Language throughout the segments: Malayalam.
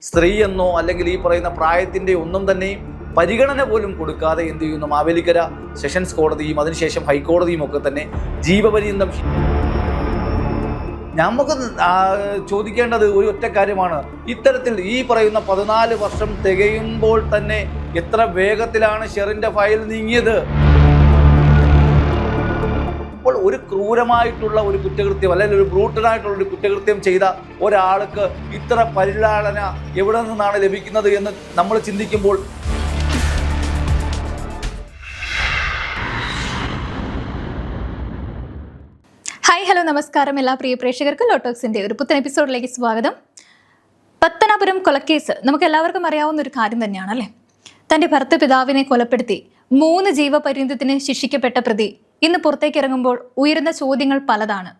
സ്ത്രീ എന്നോ അല്ലെങ്കിൽ ഈ പറയുന്ന പ്രായത്തിൻ്റെ ഒന്നും തന്നെയും പരിഗണന പോലും കൊടുക്കാതെ എന്ത് ചെയ്യുന്നു, മാവേലിക്കര സെഷൻസ് കോടതിയും അതിനുശേഷം ഹൈക്കോടതിയും ഒക്കെ തന്നെ ജീവപര്യന്തം. നമുക്ക് ചോദിക്കേണ്ടത് ഒരു ഒറ്റ കാര്യമാണ്. ഇത്തരത്തിൽ ഈ പറയുന്ന 14 വർഷം തികയുമ്പോൾ തന്നെ എത്ര വേഗത്തിലാണ് ഷെറിൻ്റെ ഫയൽ നീങ്ങിയത്? അപ്പോൾ ഒരു ക്രൂരമായിട്ടുള്ള ഒരു കുറ്റകൃത്യം അല്ലെങ്കിൽ ഒരു ബ്രൂട്ടലായിട്ടുള്ള ഒരു കുറ്റകൃത്യം ചെയ്ത ഒരാൾക്ക് ഇത്ര പരിലാളന എവിടെ നിന്നാണ് ലഭിക്കുന്നത് എന്ന് നമ്മൾ ചിന്തിക്കുമ്പോൾ ഹായ് ഹലോ നമസ്കാരം. എല്ലാ പ്രിയ പ്രേക്ഷകർക്കും ലോട്ടോക്സിന്റെ ഒരു പുത്തൻ എപ്പിസോഡിലേക്ക് സ്വാഗതം. പത്തനാപുരം കൊലക്കേസ് നമുക്ക് എല്ലാവർക്കും അറിയാവുന്ന ഒരു കാര്യം തന്നെയാണ് അല്ലേ. തന്റെ ഭർത്തൃപിതാവിനെ കൊലപ്പെടുത്തി 3 ജീവപര്യന്തത്തിന് ശിക്ഷിക്കപ്പെട്ട പ്രതി ഇന്ന് പുറത്തേക്ക് ഇറങ്ങുമ്പോൾ ഉയരുന്ന ചോദ്യങ്ങൾ പലതാണ്.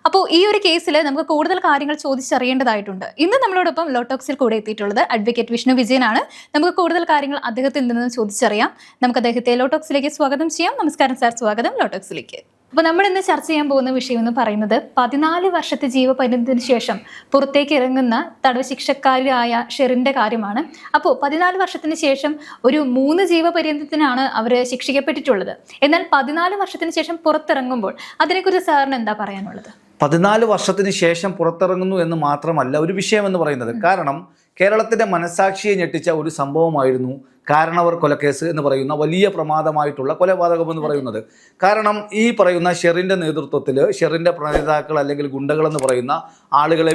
അപ്പോൾ ഈ ഒരു കേസിൽ നമുക്ക് കൂടുതൽ കാര്യങ്ങൾ ചോദിച്ചറിയേണ്ടതായിട്ടുണ്ട്. ഇന്ന് നമ്മളോടൊപ്പം ലോട്ടോക്സിൽ കൂടെ എത്തിയിട്ടുള്ളത് അഡ്വക്കേറ്റ് വിഷ്ണു വിജയനാണ്. നമുക്ക് കൂടുതൽ കാര്യങ്ങൾ അദ്ദേഹത്തിൽ നിന്ന് ചോദിച്ചറിയാം. നമുക്ക് അദ്ദേഹത്തെ ലോട്ടോക്സിലേക്ക് സ്വാഗതം ചെയ്യാം. നമസ്കാരം സാർ, സ്വാഗതം ലോട്ടോക്സിലേക്ക്. അപ്പോൾ നമ്മൾ ഇന്ന് ചർച്ച ചെയ്യാൻ പോകുന്ന വിഷയം എന്ന് പറയുന്നത് 14 വർഷത്തെ ജീവപര്യന്തത്തിന് ശേഷം പുറത്തേക്ക് ഇറങ്ങുന്ന തടവ് ശിക്ഷക്കാരിയായ ഷെറിന്റെ കാര്യമാണ്. അപ്പോൾ 14 വർഷത്തിന് ശേഷം ഒരു 3 ജീവപര്യന്തത്തിനാണ് അവർ ശിക്ഷിക്കപ്പെട്ടിട്ടുള്ളത്. എന്നാൽ 14 വർഷത്തിന് ശേഷം പുറത്തിറങ്ങുമ്പോൾ അതിനെക്കുറിച്ച് സാറിന് എന്താ പറയാനുള്ളത്? 14 വർഷത്തിന് ശേഷം പുറത്തിറങ്ങുന്നു എന്ന് മാത്രമല്ല ഒരു വിഷയം എന്ന് പറയുന്നത്. കാരണം കേരളത്തിൻ്റെ മനസ്സാക്ഷിയെ ഞെട്ടിച്ച ഒരു സംഭവമായിരുന്നു കാരണവർ കൊലക്കേസ് എന്ന് പറയുന്ന വലിയ പ്രമാദമായിട്ടുള്ള കൊലപാതകം എന്ന് പറയുന്നത്. കാരണം ഈ പറയുന്ന ഷെറിൻ്റെ നേതൃത്വത്തിൽ ഷെറിൻ്റെ പ്രണേതാക്കൾ അല്ലെങ്കിൽ ഗുണ്ടകളെന്ന് പറയുന്ന ആളുകളെ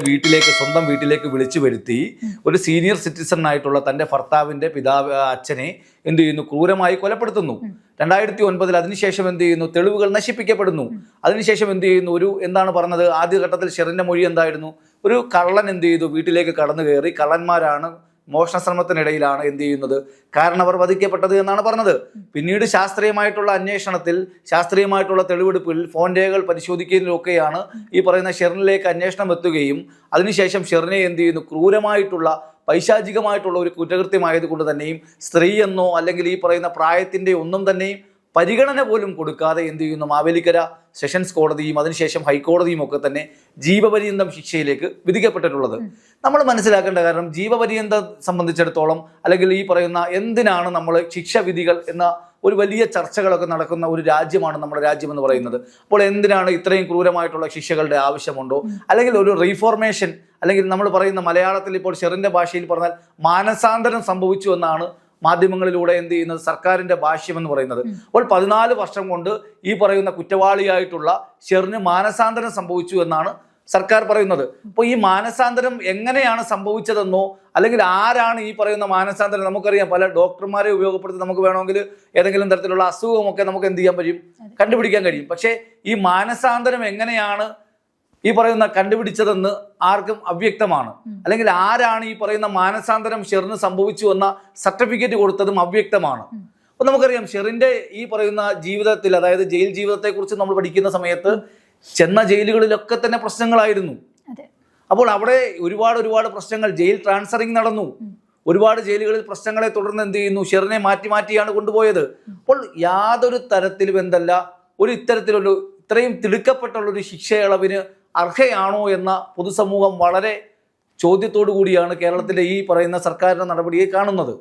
സ്വന്തം വീട്ടിലേക്ക് വിളിച്ചു വരുത്തി ഒരു സീനിയർ സിറ്റിസൺ ആയിട്ടുള്ള തൻ്റെ ഭർത്താവിൻ്റെ അച്ഛനെ എന്ത് ചെയ്യുന്നു, ക്രൂരമായി കൊലപ്പെടുത്തുന്നു. 2009 അതിനുശേഷം എന്ത് ചെയ്യുന്നു, തെളിവുകൾ നശിപ്പിക്കപ്പെടുന്നു. അതിനുശേഷം എന്ത് ചെയ്യുന്നു, എന്താണ് പറഞ്ഞത്, ആദ്യഘട്ടത്തിൽ ഷെറിൻ്റെ മൊഴി എന്തായിരുന്നു, ഒരു കള്ളൻ എന്ത് ചെയ്തു, വീട്ടിലേക്ക് കടന്നു കയറി കള്ളന്മാരാണ് മോഷണശ്രമത്തിനിടയിലാണ് എന്ത് ചെയ്യുന്നത്, കാരണവർ വധിക്കപ്പെട്ടത് എന്നാണ് പറഞ്ഞത്. പിന്നീട് ശാസ്ത്രീയമായിട്ടുള്ള അന്വേഷണത്തിൽ ശാസ്ത്രീയമായിട്ടുള്ള തെളിവെടുപ്പിൽ ഫോൺ രേഖകൾ പരിശോധിക്കുന്നതിലൊക്കെയാണ് ഈ പറയുന്ന ഷെറിനിലേക്ക് അന്വേഷണം എത്തുകയും അതിനുശേഷം ഷെറിനെ എന്ത് ചെയ്യുന്നു, ക്രൂരമായിട്ടുള്ള പൈശാചികമായിട്ടുള്ള ഒരു കുറ്റകൃത്യമായതുകൊണ്ട് തന്നെയും സ്ത്രീ എന്നോ അല്ലെങ്കിൽ ഈ പറയുന്ന പ്രായത്തിൻ്റെ ഒന്നും തന്നെയും പരിഗണന പോലും കൊടുക്കാതെ എന്ത് ചെയ്യുന്നു, മാവേലിക്കര സെഷൻസ് കോടതിയും അതിനുശേഷം ഹൈക്കോടതിയും ഒക്കെ തന്നെ ജീവപര്യന്തം ശിക്ഷയിലേക്ക് വിധിക്കപ്പെട്ടിട്ടുള്ളത്. നമ്മൾ മനസ്സിലാക്കേണ്ട കാരണം, ജീവപര്യന്തം സംബന്ധിച്ചിടത്തോളം അല്ലെങ്കിൽ ഈ പറയുന്ന എന്തിനാണ് നമ്മൾ ശിക്ഷാവിധികൾ എന്ന ഒരു വലിയ ചർച്ചകളൊക്കെ നടക്കുന്ന ഒരു രാജ്യമാണ് നമ്മുടെ രാജ്യം എന്ന് പറയുന്നത്. അപ്പോൾ എന്തിനാണ് ഇത്രയും ക്രൂരമായിട്ടുള്ള ശിക്ഷകളുടെ ആവശ്യമുണ്ടോ, അല്ലെങ്കിൽ ഒരു റീഫോർമേഷൻ അല്ലെങ്കിൽ നമ്മൾ പറയുന്ന മലയാളത്തിൽ ഇപ്പോൾ ഷെറിൻ്റെ ഭാഷയിൽ പറഞ്ഞാൽ മാനസാന്തരം സംഭവിച്ചു എന്നാണ് മാധ്യമങ്ങളിലൂടെ എന്ത് ചെയ്യുന്നത്, സർക്കാരിൻ്റെ ഭാഷ്യം എന്ന് പറയുന്നത്. അപ്പോൾ 14 വർഷം കൊണ്ട് ഈ പറയുന്ന കുറ്റവാളിയായിട്ടുള്ള ഷെറിന് മാനസാന്തരം സംഭവിച്ചു എന്നാണ് സർക്കാർ പറയുന്നത്. അപ്പോൾ ഈ മാനസാന്തരം എങ്ങനെയാണ് സംഭവിച്ചതെന്നോ അല്ലെങ്കിൽ ആരാണ് ഈ പറയുന്ന മാനസാന്തരം, നമുക്കറിയാം പല ഡോക്ടർമാരെ ഉപയോഗപ്പെടുത്തി നമുക്ക് വേണമെങ്കിൽ ഏതെങ്കിലും തരത്തിലുള്ള അസുഖമൊക്കെ നമുക്ക് എന്ത് ചെയ്യാൻ കഴിയും, കണ്ടുപിടിക്കാൻ കഴിയും. പക്ഷേ ഈ മാനസാന്തരം എങ്ങനെയാണ് ഈ പറയുന്ന കണ്ടുപിടിച്ചതെന്ന് ആർക്കും അവ്യക്തമാണ്. അല്ലെങ്കിൽ ആരാണ് ഈ പറയുന്ന മാനസാന്തരം ഷെറിന് സംഭവിച്ചു എന്ന സർട്ടിഫിക്കറ്റ് കൊടുത്തതും അവ്യക്തമാണ്. അപ്പോൾ നമുക്കറിയാം ഷെറിൻ്റെ ഈ പറയുന്ന ജീവിതത്തിൽ, അതായത് ജയിൽ ജീവിതത്തെക്കുറിച്ച് നമ്മൾ പഠിക്കുന്ന സമയത്ത് ചെന്ന ജയിലുകളിലൊക്കെ തന്നെ പ്രശ്നങ്ങളായിരുന്നു. അപ്പോൾ അവിടെ ഒരുപാട് പ്രശ്നങ്ങൾ, ജയിൽ ട്രാൻസ്ഫറിങ് നടന്നു. ഒരുപാട് ജയിലുകളിൽ പ്രശ്നങ്ങളെ തുടർന്ന് എന്ത് ചെയ്യുന്നു, ഷെറിനെ മാറ്റിയാണ് കൊണ്ടുപോയത്. അപ്പോൾ യാതൊരു തരത്തിലും ഇത്രയും തിടുക്കപ്പെട്ടുള്ളൊരു ശിക്ഷയളവിന് അർഹയാണോ എന്ന പൊതുസമൂഹം വളരെ ചോദ്യത്തോടു കൂടിയാണ് കേരളത്തിലെ ഈ പറയുന്ന സർക്കാരിന്റെ നടപടിയെ കാണുന്നത്.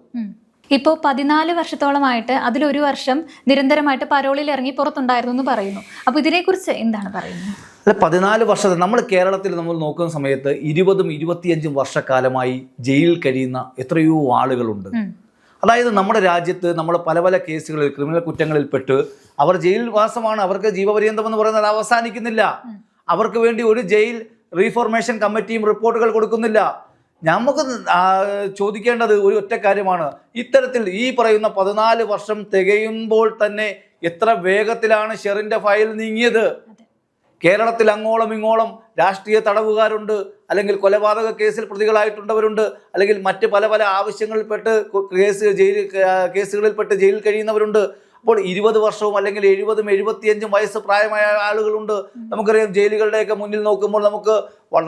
ഇപ്പോൾ 14 വർഷത്തോളമായിട്ട് അതിലൊരു വർഷം നിരന്തരമായിട്ട് പരോളിൽ ഇറങ്ങി പുറത്തുണ്ടായിരുന്നു എന്ന് പറയുന്നു. അപ്പോൾ ഇതിനെക്കുറിച്ച് എന്താണ് പറയുന്നത്? 14 വർഷത്തെ നമ്മൾ കേരളത്തിൽ നമ്മൾ നോക്കുന്ന സമയത്ത് 20-25 വർഷക്കാലമായി ജയിലിൽ കഴിയുന്ന എത്രയോ ആളുകളുണ്ട്. അതായത് നമ്മുടെ രാജ്യത്ത് നമ്മൾ പല കേസുകളിൽ, ക്രിമിനൽ കുറ്റങ്ങളിൽ പെട്ട് അവർ ജയിൽ വാസമാണ്, അവർക്ക് ജീവപര്യന്തം എന്ന് പറയുന്നത് അവസാനിക്കുന്നില്ല. അവർക്ക് വേണ്ടി ഒരു ജയിൽ റീഫോർമേഷൻ കമ്മിറ്റിയും റിപ്പോർട്ടുകൾ കൊടുക്കുന്നില്ല. നമുക്ക് ചോദിക്കേണ്ടത് ഒരു ഒറ്റ കാര്യമാണ്. ഇത്തരത്തിൽ ഈ പറയുന്ന 14 വർഷം തികയുമ്പോൾ തന്നെ എത്ര വേഗത്തിലാണ് ഷെറിൻ്റെ ഫയൽ നീങ്ങിയത്? കേരളത്തിൽ അങ്ങോളം ഇങ്ങോളം രാഷ്ട്രീയ തടവുകാരുണ്ട്, അല്ലെങ്കിൽ കൊലപാതക കേസിൽ പ്രതികളായിട്ടുള്ളവരുണ്ട്, അല്ലെങ്കിൽ മറ്റ് പല ആവശ്യങ്ങളിൽപ്പെട്ട് കേസുകളിൽപ്പെട്ട് ജയിലിൽ കഴിയുന്നവരുണ്ട്. അപ്പോൾ 20 വർഷവും അല്ലെങ്കിൽ 70-75 വയസ്സ് പ്രായമായ ആളുകളുണ്ട്. നമുക്കറിയാം ജയിലുകളുടെയൊക്കെ മുന്നിൽ നോക്കുമ്പോൾ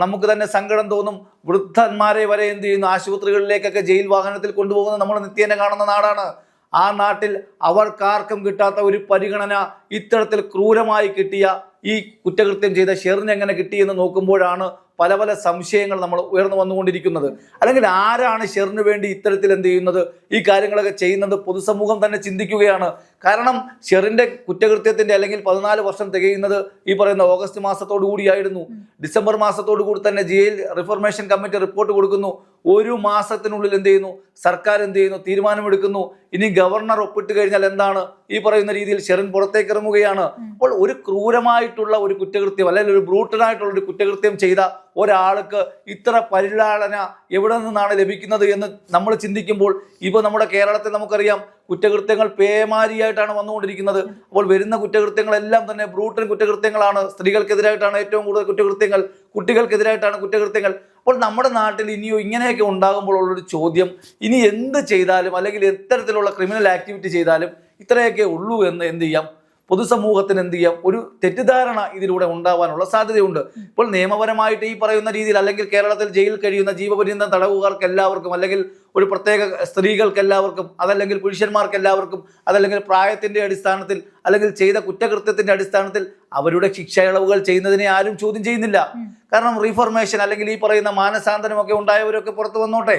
നമുക്ക് തന്നെ സങ്കടം തോന്നും. വൃദ്ധന്മാരെ വരെ എന്ത് ചെയ്യുന്നു, ആശുപത്രികളിലേക്കൊക്കെ ജയിൽ വാഹനത്തിൽ കൊണ്ടുപോകുന്നത് നമ്മൾ നിത്യേന കാണുന്ന നാടാണ്. ആ നാട്ടിൽ അവർക്കാർക്കും കിട്ടാത്ത ഒരു പരിഗണന ഇത്തരത്തിൽ ക്രൂരമായി കിട്ടിയ ഈ കുറ്റകൃത്യം ചെയ്ത ഷെറിന് എങ്ങനെ കിട്ടിയെന്ന് നോക്കുമ്പോഴാണ് പല പല സംശയങ്ങൾ നമ്മൾ ഉയർന്നു വന്നുകൊണ്ടിരിക്കുന്നത്. അല്ലെങ്കിൽ ആരാണ് ഷെറിന് വേണ്ടി ഇത്തരത്തിൽ എന്ത് ചെയ്യുന്നത്, ഈ കാര്യങ്ങളൊക്കെ ചെയ്യുന്നത്? പൊതുസമൂഹം തന്നെ ചിന്തിക്കുകയാണ്. കാരണം ഷെറിന്റെ കുറ്റകൃത്യത്തിന്റെ അല്ലെങ്കിൽ 14 വർഷം തികയുന്നത് ഈ പറയുന്ന ഓഗസ്റ്റ് മാസത്തോടു കൂടിയായിരുന്നു. ഡിസംബർ മാസത്തോടു കൂടി തന്നെ ജയിൽ റിഫോർമേഷൻ കമ്മിറ്റി റിപ്പോർട്ട് കൊടുക്കുന്നു. ഒരു മാസത്തിനുള്ളിൽ എന്ത് ചെയ്യുന്നു, സർക്കാർ എന്ത് ചെയ്യുന്നു, തീരുമാനമെടുക്കുന്നു. ഇനി ഗവർണർ ഒപ്പിട്ട് കഴിഞ്ഞാൽ എന്താണ്, ഈ പറയുന്ന രീതിയിൽ ഷെറിൻ പുറത്തേക്ക് ഇറങ്ങുകയാണ്. അപ്പോൾ ഒരു ക്രൂരമായിട്ടുള്ള ഒരു കുറ്റകൃത്യം അല്ലെങ്കിൽ ഒരു ബ്രൂട്ടലായിട്ടുള്ള ഒരു കുറ്റകൃത്യം ചെയ്ത ഒരാൾക്ക് ഇത്ര പരിലാളന എവിടെ നിന്നാണ് ലഭിക്കുന്നത് എന്ന് നമ്മൾ ചിന്തിക്കുമ്പോൾ ഇപ്പോൾ നമ്മുടെ കേരളത്തിൽ നമുക്കറിയാം കുറ്റകൃത്യങ്ങൾ പേമാരിയായിട്ടാണ് വന്നുകൊണ്ടിരിക്കുന്നത്. അപ്പോൾ വരുന്ന കുറ്റകൃത്യങ്ങളെല്ലാം തന്നെ ബ്രൂട്ടൽ കുറ്റകൃത്യങ്ങളാണ്. സ്ത്രീകൾക്കെതിരായിട്ടാണ് ഏറ്റവും കൂടുതൽ കുറ്റകൃത്യങ്ങൾ, കുട്ടികൾക്കെതിരായിട്ടാണ് കുറ്റകൃത്യങ്ങൾ. അപ്പോൾ നമ്മുടെ നാട്ടിൽ ഇനിയോ ഇങ്ങനെയൊക്കെ ഉണ്ടാകുമ്പോൾ ഉള്ളൊരു ചോദ്യം, ഇനി എന്ത് ചെയ്താലും അല്ലെങ്കിൽ എത്തരത്തിലുള്ള ക്രിമിനൽ ആക്ടിവിറ്റി ചെയ്താലും ഇത്രയൊക്കെ ഉള്ളൂ എന്ന് എന്ത് ചെയ്യാം, പൊതുസമൂഹത്തിന് എന്ത് ചെയ്യാം, ഒരു തെറ്റിദ്ധാരണ ഇതിലൂടെ ഉണ്ടാവാനുള്ള സാധ്യതയുണ്ട്. ഇപ്പോൾ നിയമപരമായിട്ട് ഈ പറയുന്ന രീതിയിൽ അല്ലെങ്കിൽ കേരളത്തിൽ ജയിലിൽ കഴിയുന്ന ജീവപര്യന്തം തടവുകാർക്ക് എല്ലാവർക്കും, അല്ലെങ്കിൽ ഒരു പ്രത്യേക സ്ത്രീകൾക്ക് എല്ലാവർക്കും, അതല്ലെങ്കിൽ പുരുഷന്മാർക്ക് എല്ലാവർക്കും, അതല്ലെങ്കിൽ പ്രായത്തിന്റെ അടിസ്ഥാനത്തിൽ അല്ലെങ്കിൽ ചെയ്ത കുറ്റകൃത്യത്തിന്റെ അടിസ്ഥാനത്തിൽ അവരുടെ ശിക്ഷ ഇളവുകൾ ചെയ്യുന്നതിനെ ആരും ചോദ്യം ചെയ്യുന്നില്ല. കാരണം റീഫോർമേഷൻ അല്ലെങ്കിൽ ഈ പറയുന്ന മാനസാന്തരമൊക്കെ ഉണ്ടായവരൊക്കെ പുറത്തു വന്നോട്ടെ.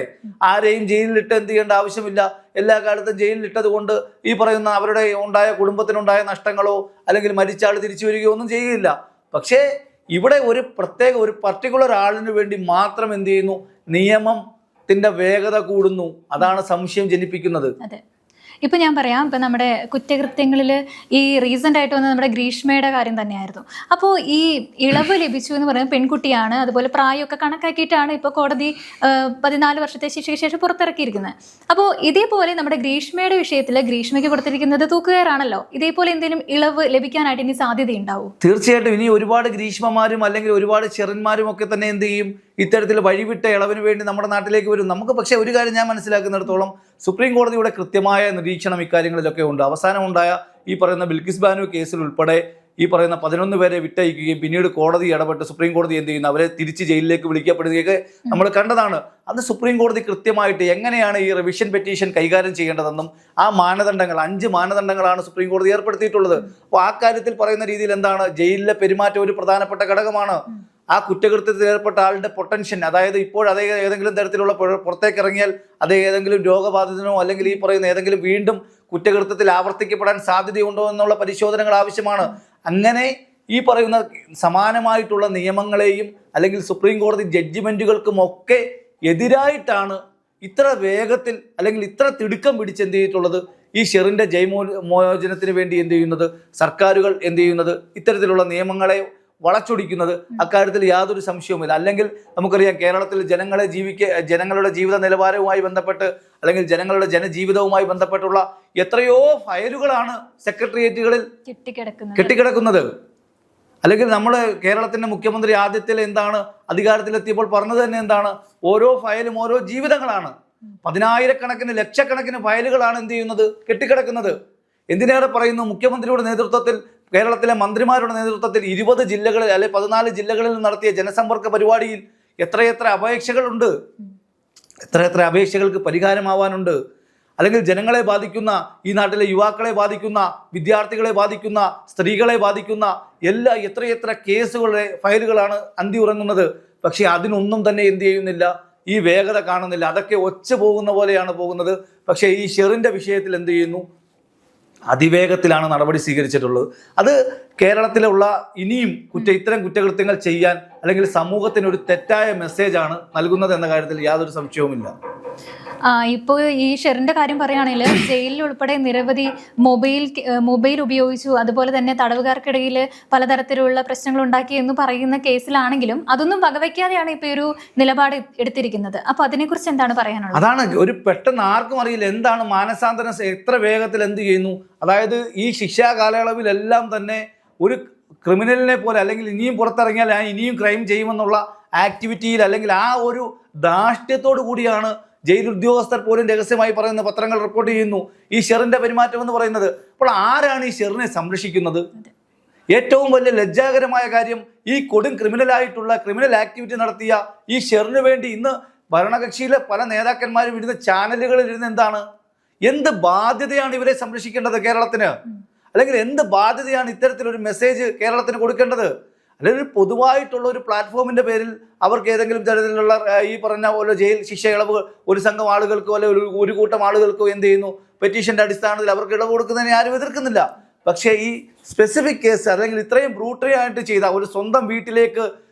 ആരെയും ജയിലിലിട്ട് എന്ത് ചെയ്യേണ്ട ആവശ്യമില്ല. എല്ലാ കാലത്തും ജയിലിലിട്ടത് കൊണ്ട് ഈ പറയുന്ന അവരുടെ ഉണ്ടായ കുടുംബത്തിനുണ്ടായ നഷ്ടങ്ങളോ അല്ലെങ്കിൽ മരിച്ചാൾ തിരിച്ചു വരികയോ ഒന്നും ചെയ്യുകയില്ല. പക്ഷേ ഇവിടെ ഒരു പ്രത്യേക ഒരു പർട്ടിക്കുലർ ആളിന് വേണ്ടി മാത്രം എന്ത് ചെയ്യുന്നു, നിയമത്തിന്റെ വേഗത കൂടുന്നു. അതാണ് സംശയം ജനിപ്പിക്കുന്നത്. ഇപ്പം ഞാൻ പറയാം, ഇപ്പം നമ്മുടെ കുറ്റകൃത്യങ്ങളിൽ ഈ റീസെൻ്റ് ആയിട്ട് വന്ന നമ്മുടെ ഗ്രീഷ്മയുടെ കാര്യം തന്നെയായിരുന്നു. അപ്പോൾ ഈ ഇളവ് ലഭിച്ചു എന്ന് പറയുന്നത് പെൺകുട്ടിയാണ്, അതുപോലെ പ്രായമൊക്കെ കണക്കാക്കിയിട്ടാണ് ഇപ്പോൾ കോടതി 14 വർഷത്തെ ശിക്ഷയ്ക്ക് ശേഷം പുറത്തിറക്കിയിരിക്കുന്നത്. അപ്പോൾ ഇതേപോലെ നമ്മുടെ ഗ്രീഷ്മയുടെ വിഷയത്തിൽ ഗ്രീഷ്മയ്ക്ക് കൊടുത്തിരിക്കുന്നത് തൂക്കുകയറാണല്ലോ. ഇതേപോലെ എന്തെങ്കിലും ഇളവ് ലഭിക്കാനായിട്ട് ഇനി സാധ്യതയുണ്ടാവും? തീർച്ചയായിട്ടും ഇനി ഒരുപാട് ഗ്രീഷ്മമാരും അല്ലെങ്കിൽ ഒരുപാട് ചെറുന്മാരും ഒക്കെ തന്നെ എന്ത് ചെയ്യും, ഇത്തരത്തിൽ വഴിവിട്ട ഇളവിന് വേണ്ടി നമ്മുടെ നാട്ടിലേക്ക് വരും. നമുക്ക് പക്ഷേ ഒരു കാര്യം ഞാൻ മനസ്സിലാക്കുന്നിടത്തോളം സുപ്രീം കോടതിയുടെ കൃത്യമായ നിരീക്ഷണം ഇക്കാര്യങ്ങളിലൊക്കെ ഉണ്ട്. അവസാനം ഉണ്ടായ ഈ പറയുന്ന ബിൽക്കിസ് ബാനു കേസിൽ ഉൾപ്പെടെ ഈ പറയുന്ന 11 പേരെ വിട്ടയക്കുകയും പിന്നീട് കോടതി ഇടപെട്ട് സുപ്രീം കോടതി എന്ത് ചെയ്യുന്നു, അവരെ തിരിച്ച് ജയിലിലേക്ക് വിളിക്കപ്പെടുകയൊക്കെ നമ്മൾ കണ്ടതാണ്. അന്ന് സുപ്രീം കോടതി കൃത്യമായിട്ട് എങ്ങനെയാണ് ഈ റിവിഷൻ പെറ്റീഷൻ കൈകാര്യം ചെയ്യേണ്ടതെന്നും ആ മാനദണ്ഡങ്ങൾ 5 മാനദണ്ഡങ്ങളാണ് സുപ്രീം കോടതി ഏർപ്പെടുത്തിയിട്ടുള്ളത്. അപ്പോൾ ആ കാര്യത്തിൽ പറയുന്ന രീതിയിൽ എന്താണ്, ജയിലിലെ പെരുമാറ്റം ഒരു പ്രധാനപ്പെട്ട ഘടകമാണ്. ആ കുറ്റകൃത്യത്തിൽ ഏർപ്പെട്ട ആളുടെ പൊട്ടൻഷ്യൽ, അതായത് ഇപ്പോൾ അതേ ഏതെങ്കിലും തരത്തിലുള്ള പുറത്തേക്ക് ഇറങ്ങിയാൽ അതേ ഏതെങ്കിലും രോഗബാധിതനോ അല്ലെങ്കിൽ ഈ പറയുന്ന ഏതെങ്കിലും വീണ്ടും കുറ്റകൃത്യത്തിൽ ആവർത്തിക്കപ്പെടാൻ സാധ്യതയുണ്ടോ എന്നുള്ള പരിശോധനകൾ ആവശ്യമാണ്. അങ്ങനെ ഈ പറയുന്ന സമാനമായിട്ടുള്ള നിയമങ്ങളെയും അല്ലെങ്കിൽ സുപ്രീം കോടതി ജഡ്ജിമെന്റുകൾക്കും ഒക്കെ എതിരായിട്ടാണ് ഇത്ര വേഗത്തിൽ അല്ലെങ്കിൽ ഇത്ര തിടുക്കം പിടിച്ചെന്ത് ചെയ്തിട്ടുള്ളത് ഈ ഷെറിന്റെ ജയമോചനത്തിന് വേണ്ടി എന്ത് ചെയ്യുന്നത്, സർക്കാരുകൾ എന്ത് ചെയ്യുന്നത്, ഇത്തരത്തിലുള്ള നിയമങ്ങളെ വളച്ചൊടിക്കുന്നത്. അക്കാര്യത്തിൽ യാതൊരു സംശയവുമില്ല. അല്ലെങ്കിൽ നമുക്കറിയാം കേരളത്തിൽ ജനങ്ങളുടെ ജീവിത നിലവാരവുമായി ബന്ധപ്പെട്ട് അല്ലെങ്കിൽ ജനങ്ങളുടെ ജനജീവിതവുമായി ബന്ധപ്പെട്ടുള്ള എത്രയോ ഫയലുകളാണ് സെക്രട്ടേറിയറ്റുകളിൽ കെട്ടിക്കിടക്കുന്നത്. അല്ലെങ്കിൽ നമ്മൾ കേരളത്തിന്റെ മുഖ്യമന്ത്രി ആദ്യത്തിൽ എന്താണ് അധികാരത്തിലെത്തിയപ്പോൾ പറഞ്ഞത് തന്നെ എന്താണ്, ഓരോ ഫയലും ഓരോ ജീവിതങ്ങളാണ്. 10,000-കണക്കിന് ലക്ഷക്കണക്കിന് ഫയലുകളാണ് എന്ത് ചെയ്യുന്നത്, കെട്ടിക്കിടക്കുന്നത്. എന്തിനേറെ പറയുന്നു, മുഖ്യമന്ത്രിയുടെ നേതൃത്വത്തിൽ കേരളത്തിലെ മന്ത്രിമാരുടെ നേതൃത്വത്തിൽ 20 ജില്ലകളിൽ അല്ലെ 14 ജില്ലകളിൽ നടത്തിയ ജനസമ്പർക്ക പരിപാടിയിൽ എത്രയെത്ര അപേക്ഷകളുണ്ട്, എത്രയെത്ര അപേക്ഷകൾക്ക് പരിഹാരമാവാനുണ്ട്. അല്ലെങ്കിൽ ജനങ്ങളെ ബാധിക്കുന്ന, ഈ നാട്ടിലെ യുവാക്കളെ ബാധിക്കുന്ന, വിദ്യാർത്ഥികളെ ബാധിക്കുന്ന, സ്ത്രീകളെ ബാധിക്കുന്ന എത്രയെത്ര കേസുകളുടെ ഫയലുകളാണ് അന്തി ഉറങ്ങുന്നത്. പക്ഷേ അതിനൊന്നും തന്നെ എന്ത് ചെയ്യുന്നില്ല, ഈ വേഗത കാണുന്നില്ല. അതൊക്കെ ഒച്ച പോകുന്ന പോലെയാണ് പോകുന്നത്. പക്ഷേ ഈ ഷെറിന്റെ വിഷയത്തിൽ എന്ത് ചെയ്യുന്നു, അതിവേഗത്തിലാണ് നടപടി സ്വീകരിച്ചിട്ടുള്ളത്. അത് കേരളത്തിലുള്ള ഇനിയും ഇത്തരം കുറ്റകൃത്യങ്ങൾ ചെയ്യാൻ അല്ലെങ്കിൽ സമൂഹത്തിന് ഒരു തെറ്റായ മെസ്സേജാണ് നൽകുന്നത് എന്ന കാര്യത്തിൽ യാതൊരു സംശയവുമില്ല. ഇപ്പോൾ ഈ ഷെറിന്റെ കാര്യം പറയുകയാണെങ്കിൽ ജയിലിൽ ഉൾപ്പെടെ നിരവധി മൊബൈൽ ഉപയോഗിച്ചു, അതുപോലെ തന്നെ തടവുകാർക്കിടയിൽ പലതരത്തിലുള്ള പ്രശ്നങ്ങൾ ഉണ്ടാക്കി എന്ന് പറയുന്ന കേസിലാണെങ്കിലും അതൊന്നും വകവയ്ക്കാതെയാണ് ഇപ്പോൾ ഒരു നിലപാട് എടുത്തിരിക്കുന്നത്. അപ്പോൾ അതിനെക്കുറിച്ച് എന്താണ് പറയാനുള്ളത്? അതാണ് ഒരു പെട്ടെന്ന് ആർക്കും അറിയില്ല എന്താണ് മാനസാന്തരം, എത്ര വേഗത്തിൽ എന്ത് ചെയ്യുന്നു. അതായത് ഈ ശിക്ഷാ കാലയളവിലെല്ലാം തന്നെ ഒരു ക്രിമിനലിനെ പോലെ അല്ലെങ്കിൽ ഇനിയും പുറത്തിറങ്ങിയാൽ ഇനിയും ക്രൈം ചെയ്യുമെന്നുള്ള ആക്ടിവിറ്റിയിൽ അല്ലെങ്കിൽ ആ ഒരു ധാർഷ്ട്യത്തോടു കൂടിയാണ് ജയിൽ ഉദ്യോഗസ്ഥർ പോലും രഹസ്യമായി പറയുന്ന പത്രങ്ങൾ റിപ്പോർട്ട് ചെയ്യുന്നു ഈ ഷെറിന്റെ പെരുമാറ്റം എന്ന് പറയുന്നത്. അപ്പോൾ ആരാണ് ഈ ഷെറിനെ സംരക്ഷിക്കുന്നത്? ഏറ്റവും വലിയ ലജ്ജാകരമായ കാര്യം, ഈ കൊടും ക്രിമിനൽ ആക്ടിവിറ്റി നടത്തിയ ഈ ഷെറിന് വേണ്ടി ഇന്ന് ഭരണകക്ഷിയിലെ പല നേതാക്കന്മാരും ഇരുന്ന് ചാനലുകളിൽ ഇരുന്ന് എന്ത് ബാധ്യതയാണ് ഇവരെ സംരക്ഷിക്കേണ്ടത് കേരളത്തിന്? അല്ലെങ്കിൽ എന്ത് ബാധ്യതയാണ് ഇത്തരത്തിലൊരു മെസ്സേജ് കേരളത്തിന് കൊടുക്കേണ്ടത്? അല്ലെങ്കിൽ ഒരു പൊതുവായിട്ടുള്ള ഒരു പ്ലാറ്റ്ഫോമിന്റെ പേരിൽ അവർക്ക് ഏതെങ്കിലും തരത്തിലുള്ള ഈ പറഞ്ഞ പോലെ ജയിൽ ശിക്ഷ ഇളവ് ഒരു സംഘം ആളുകൾക്കോ അല്ലെങ്കിൽ ഒരു കൂട്ടം ആളുകൾക്കോ എന്ത് ചെയ്യുന്നു, പെറ്റീഷന്റെ അടിസ്ഥാനത്തിൽ അവർക്ക് ഇളവ് കൊടുക്കുന്നതിനെ ആരും എതിർക്കുന്നില്ല. പക്ഷേ ഈ സ്പെസിഫിക് കേസ് അല്ലെങ്കിൽ ഇത്രയും ബ്രൂട്ടറി ആയിട്ട് ചെയ്ത ഒരു സ്വന്തം വീട്ടിലേക്ക്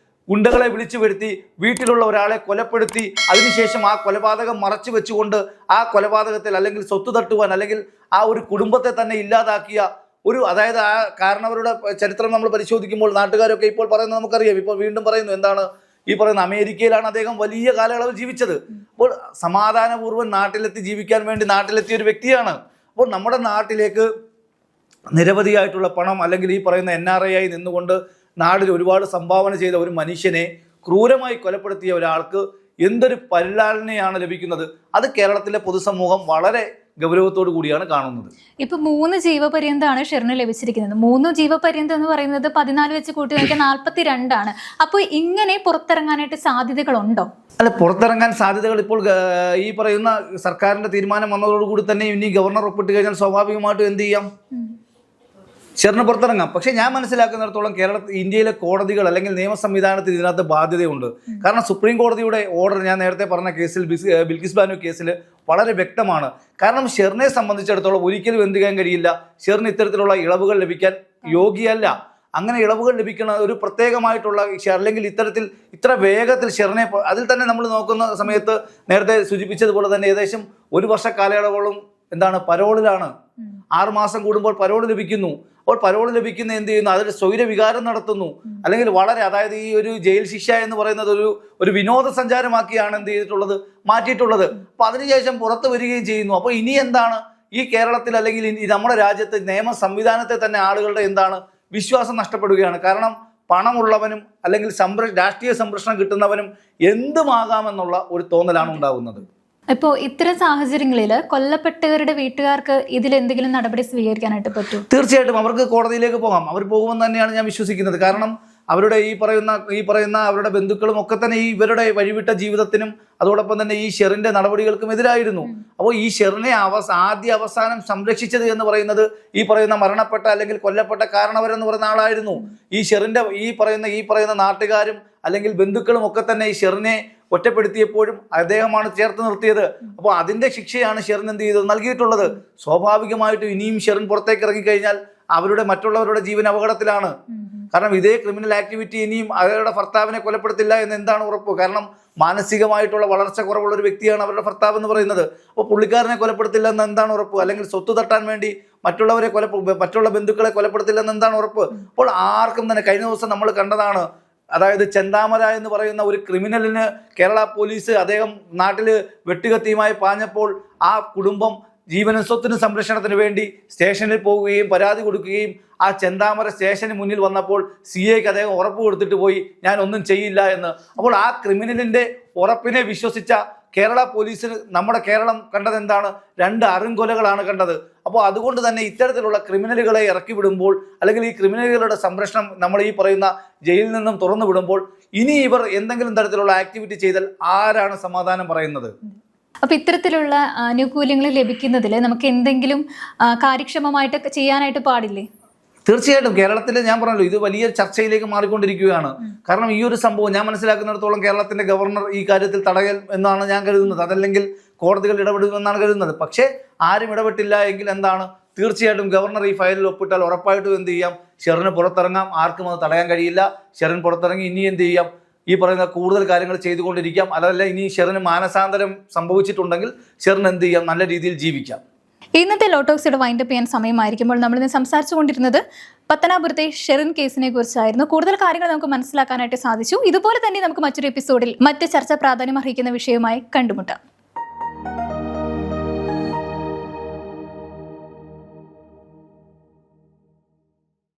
ഗുണ്ടകളെ വിളിച്ചു വരുത്തി വീട്ടിലുള്ള ഒരാളെ കൊലപ്പെടുത്തി അതിനുശേഷം ആ കൊലപാതകം മറച്ചു വെച്ചുകൊണ്ട് ആ കൊലപാതകത്തിൽ അല്ലെങ്കിൽ സ്വത്ത് തട്ടുവാൻ അല്ലെങ്കിൽ ആ ഒരു കുടുംബത്തെ തന്നെ ഇല്ലാതാക്കിയ ഒരു, അതായത് ആ കാരണവരുടെ ചരിത്രം നമ്മൾ പരിശോധിക്കുമ്പോൾ നാട്ടുകാരൊക്കെ ഇപ്പോൾ പറയുന്നത് നമുക്കറിയാം. ഇപ്പോൾ വീണ്ടും പറയുന്നു, എന്താണ് ഈ പറയുന്ന അമേരിക്കയിലാണ് അദ്ദേഹം വലിയ കാലയളവ് ജീവിച്ചത്. അപ്പോൾ സമാധാനപൂർവ്വം നാട്ടിലെത്തി ജീവിക്കാൻ വേണ്ടി നാട്ടിലെത്തിയ ഒരു വ്യക്തിയാണ്. അപ്പോൾ നമ്മുടെ നാട്ടിലേക്ക് നിരവധിയായിട്ടുള്ള പണം അല്ലെങ്കിൽ ഈ പറയുന്ന NRI ആയി നിന്നുകൊണ്ട് നാടിൽ ഒരുപാട് സംഭാവന ചെയ്ത ഒരു മനുഷ്യനെ ക്രൂരമായി കൊലപ്പെടുത്തിയ ഒരാൾക്ക് എന്തൊരു പരിലാളനയാണ് ലഭിക്കുന്നത്. അത് കേരളത്തിലെ പൊതുസമൂഹം വളരെ ഗൗരവത്തോടു കൂടിയാണ് കാണുന്നത്. ഇപ്പൊ 3 ജീവപര്യന്തമാണ് ഷെറിന് ലഭിച്ചിരിക്കുന്നത്. 3 ജീവപര്യന്തം എന്ന് പറയുന്നത് 14 വെച്ച് കൂട്ടി നോക്കിയാൽ 42 അപ്പോൾ ഇങ്ങനെ പുറത്തിറങ്ങാനായിട്ട് സാധ്യതകളുണ്ടോ? അല്ല, പുറത്തിറങ്ങാൻ സാധ്യതകൾ ഇപ്പോൾ ഈ പറയുന്ന സർക്കാരിന്റെ തീരുമാനം വന്നതോടുകൂടി തന്നെ ഇനി ഗവർണർ ഒപ്പിട്ട് കഴിഞ്ഞാൽ സ്വാഭാവികമായിട്ടും എന്ത് ചെയ്യാം, ഷെറിന് പുറത്തിറങ്ങാം. പക്ഷെ ഞാൻ മനസ്സിലാക്കുന്നിടത്തോളം ഇന്ത്യയിലെ കോടതികൾ അല്ലെങ്കിൽ നിയമ സംവിധാനത്തിൽ ഇതിനകത്ത് ബാധ്യതയുണ്ട്. കാരണം സുപ്രീം കോടതിയുടെ ഓർഡർ ഞാൻ നേരത്തെ പറഞ്ഞ കേസിൽ ബിൽക്കിസ് ബാനു കേസിൽ വളരെ വ്യക്തമാണ്. കാരണം ഷെറിനെ സംബന്ധിച്ചിടത്തോളം ഒരിക്കലും എന്ത് ചെയ്യാൻ കഴിയില്ല, ഷെറിന് ഇത്തരത്തിലുള്ള ഇളവുകൾ ലഭിക്കാൻ യോഗ്യല്ല. അങ്ങനെ ഇളവുകൾ ലഭിക്കുന്ന ഒരു പ്രത്യേകമായിട്ടുള്ള അല്ലെങ്കിൽ ഇത്ര വേഗത്തിൽ ഷെറിനെ, അതിൽ തന്നെ നമ്മൾ നോക്കുന്ന സമയത്ത് നേരത്തെ സൂചിപ്പിച്ചതുപോലെ തന്നെ ഏകദേശം 1 വർഷ കാലയളവോളം എന്താണ് പരോളിലാണ്. 6 മാസം കൂടുമ്പോൾ പരോൾ ലഭിക്കുന്നു. അപ്പോൾ പരോൾ ലഭിക്കുന്ന എന്ത് ചെയ്യുന്നു, അതിൽ സ്വൈരവികാരം നടത്തുന്നു. അല്ലെങ്കിൽ വളരെ, അതായത് ഈ ഒരു ജയിൽ ശിക്ഷ എന്ന് പറയുന്നത് ഒരു വിനോദസഞ്ചാരമാക്കിയാണ് എന്ത് ചെയ്തിട്ടുള്ളത്, മാറ്റിയിട്ടുള്ളത്. അപ്പോൾ അതിനുശേഷം പുറത്ത് വരികയും ചെയ്യുന്നു. അപ്പോൾ ഇനി എന്താണ് ഈ കേരളത്തിൽ അല്ലെങ്കിൽ നമ്മുടെ രാജ്യത്ത് നിയമ സംവിധാനത്തെ തന്നെ ആളുകളുടെ എന്താണ് വിശ്വാസം നഷ്ടപ്പെടുകയാണ്. കാരണം പണമുള്ളവനും അല്ലെങ്കിൽ രാഷ്ട്രീയ സംരക്ഷണം കിട്ടുന്നവനും എന്തുമാകാമെന്നുള്ള ഒരു തോന്നലാണ് ഉണ്ടാകുന്നത്. ഇപ്പോൾ ഇത്തരം സാഹചര്യങ്ങളിൽ കൊല്ലപ്പെട്ടവരുടെ വീട്ടുകാർക്ക് ഇതിലെന്തെങ്കിലും നടപടി സ്വീകരിക്കാനായിട്ട് പറ്റും? തീർച്ചയായിട്ടും അവർക്ക് കോടതിയിലേക്ക് പോകാം. അവർ പോകുമെന്ന് തന്നെയാണ് ഞാൻ വിശ്വസിക്കുന്നത്. കാരണം അവരുടെ ഈ പറയുന്ന അവരുടെ ബന്ധുക്കളും ഒക്കെ തന്നെ ഈ ഇവരുടെ വഴിവിട്ട ജീവിതത്തിനും അതോടൊപ്പം തന്നെ ഈ ഷെറിന്റെ നടപടികൾക്കും എതിരായിരുന്നു. അപ്പോൾ ഈ ഷെറിനെ ആദ്യ അവസാനം സംരക്ഷിച്ചത് എന്ന് പറയുന്നത് ഈ പറയുന്ന മരണപ്പെട്ട അല്ലെങ്കിൽ കൊല്ലപ്പെട്ട കാരണവരെന്ന് പറയുന്ന ആളായിരുന്നു. ഈ ഷെറിന്റെ ഈ പറയുന്ന നാട്ടുകാരും അല്ലെങ്കിൽ ബന്ധുക്കളും ഒക്കെ തന്നെ ഈ ഷെറിനെ ഒറ്റപ്പെടുത്തിയപ്പോഴും അദ്ദേഹമാണ് ചേർത്ത് നിർത്തിയത്. അപ്പോൾ അതിന്റെ ശിക്ഷയാണ് ഷെറിൻ എന്ത് ചെയ്തത്, നൽകിയിട്ടുള്ളത്. സ്വാഭാവികമായിട്ടും ഇനിയും ഷെറിൻ പുറത്തേക്ക് ഇറങ്ങിക്കഴിഞ്ഞാൽ മറ്റുള്ളവരുടെ ജീവൻ അപകടത്തിലാണ്. കാരണം ഇതേ ക്രിമിനൽ ആക്ടിവിറ്റി ഇനിയും അവരുടെ ഭർത്താവിനെ കൊലപ്പെടുത്തില്ല എന്ന് എന്താണ് ഉറപ്പ്? കാരണം മാനസികമായിട്ടുള്ള വളർച്ച കുറവുള്ള ഒരു വ്യക്തിയാണ് അവരുടെ ഭർത്താവ് എന്ന് പറയുന്നത്. അപ്പോൾ പുള്ളിക്കാരനെ കൊലപ്പെടുത്തില്ല എന്ന് എന്താണ് ഉറപ്പ്? അല്ലെങ്കിൽ സ്വത്ത് തട്ടാൻ വേണ്ടി മറ്റുള്ള ബന്ധുക്കളെ കൊലപ്പെടുത്തില്ല എന്ന് എന്താണ് ഉറപ്പ്? അപ്പോൾ ആർക്കും തന്നെ കഴിഞ്ഞ ദിവസം നമ്മൾ കണ്ടതാണ്, അതായത് ചെന്താമര എന്ന് പറയുന്ന ഒരു ക്രിമിനലിന് കേരള പോലീസ് അദ്ദേഹം നാട്ടിൽ വെട്ടുകത്തിയുമായി പാഞ്ഞപ്പോൾ ആ കുടുംബം ജീവനും സ്വത്തിനും സംരക്ഷണത്തിന് വേണ്ടി സ്റ്റേഷനിൽ പോവുകയും പരാതി കൊടുക്കുകയും ആ ചെന്താമര സ്റ്റേഷന് മുന്നിൽ വന്നപ്പോൾ CAക്ക് അദ്ദേഹം ഉറപ്പ് കൊടുത്തിട്ട് പോയി, ഞാൻ ഒന്നും ചെയ്യില്ല എന്ന്. അപ്പോൾ ആ ക്രിമിനലിന്റെ ഉറപ്പിനെ വിശ്വസിച്ച കേരള പോലീസിന് നമ്മുടെ കേരളം കണ്ടത് എന്താണ്? 2 അറുംകൊലകളാണ് കണ്ടത്. അപ്പോൾ അതുകൊണ്ട് തന്നെ ഇത്തരത്തിലുള്ള ക്രിമിനലുകളെ ഇറക്കി വിടുമ്പോൾ അല്ലെങ്കിൽ ഈ ക്രിമിനലുകളുടെ സംരക്ഷണം നമ്മൾ ഈ പറയുന്ന ജയിലിൽ നിന്നും തുറന്നു വിടുമ്പോൾ ഇനി ഇവർ എന്തെങ്കിലും തരത്തിലുള്ള ആക്ടിവിറ്റി ചെയ്താൽ ആരാണ് സമാധാനം പറയുന്നത്? അപ്പോൾ ഇത്തരത്തിലുള്ള ആനുകൂല്യങ്ങൾ ലഭിക്കുന്നതിൽ നമുക്ക് എന്തെങ്കിലും കാര്യക്ഷമമായിട്ട് ചെയ്യാനായിട്ട് പാടില്ലേ? തീർച്ചയായിട്ടും കേരളത്തിൽ ഞാൻ പറഞ്ഞല്ലോ, ഇത് വലിയ ചർച്ചയിലേക്ക് മാറിക്കൊണ്ടിരിക്കുകയാണ്. കാരണം ഈ ഒരു സംഭവം ഞാൻ മനസ്സിലാക്കുന്നിടത്തോളം കേരളത്തിന്റെ ഗവർണർ ഈ കാര്യത്തിൽ തടയൽ എന്നാണ് ഞാൻ കരുതുന്നത്. അതല്ലെങ്കിൽ കോടതികൾ ഇടപെടുമെന്നാണ് കരുതുന്നത്. പക്ഷേ ആരും ഇടപെട്ടില്ല എങ്കിൽ എന്താണ്, തീർച്ചയായിട്ടും ഗവർണർ ഈ ഫയലിൽ ഒപ്പിട്ടാൽ ഉറപ്പായിട്ടും എന്ത് ചെയ്യാം, ഷെറിന് പുറത്തിറങ്ങാം. ആർക്കും അത് തടയാൻ കഴിയില്ല. ഷെറിൻ പുറത്തിറങ്ങി ഇനി എന്ത് ചെയ്യാം, ഈ പറയുന്ന കൂടുതൽ കാര്യങ്ങൾ ചെയ്തുകൊണ്ടിരിക്കാം. അതല്ല ഇനി ഷെറിന് മാനസാന്തരം സംഭവിച്ചിട്ടുണ്ടെങ്കിൽ ഷെറിന് എന്ത് ചെയ്യാം, നല്ല രീതിയിൽ ജീവിക്കാം. ഇന്നത്തെ ലോട്ടോക്സിയുടെ വൈൻഡപ്പ് ചെയ്യാൻ സമയമായിരിക്കുമ്പോൾ നമ്മളിന്ന് സംസാരിച്ചുകൊണ്ടിരുന്നത് പത്തനാപുരത്തെ ഷെറിൻ കേസിനെ കുറിച്ചായിരുന്നു. കൂടുതൽ കാര്യങ്ങൾ നമുക്ക് മനസ്സിലാക്കാനായിട്ട് സാധിച്ചു. ഇതുപോലെ തന്നെ നമുക്ക് മറ്റൊരു എപ്പിസോഡിൽ മറ്റ് ചർച്ച പ്രാധാന്യം അർഹിക്കുന്ന വിഷയവുമായി കണ്ടുമുട്ടാം.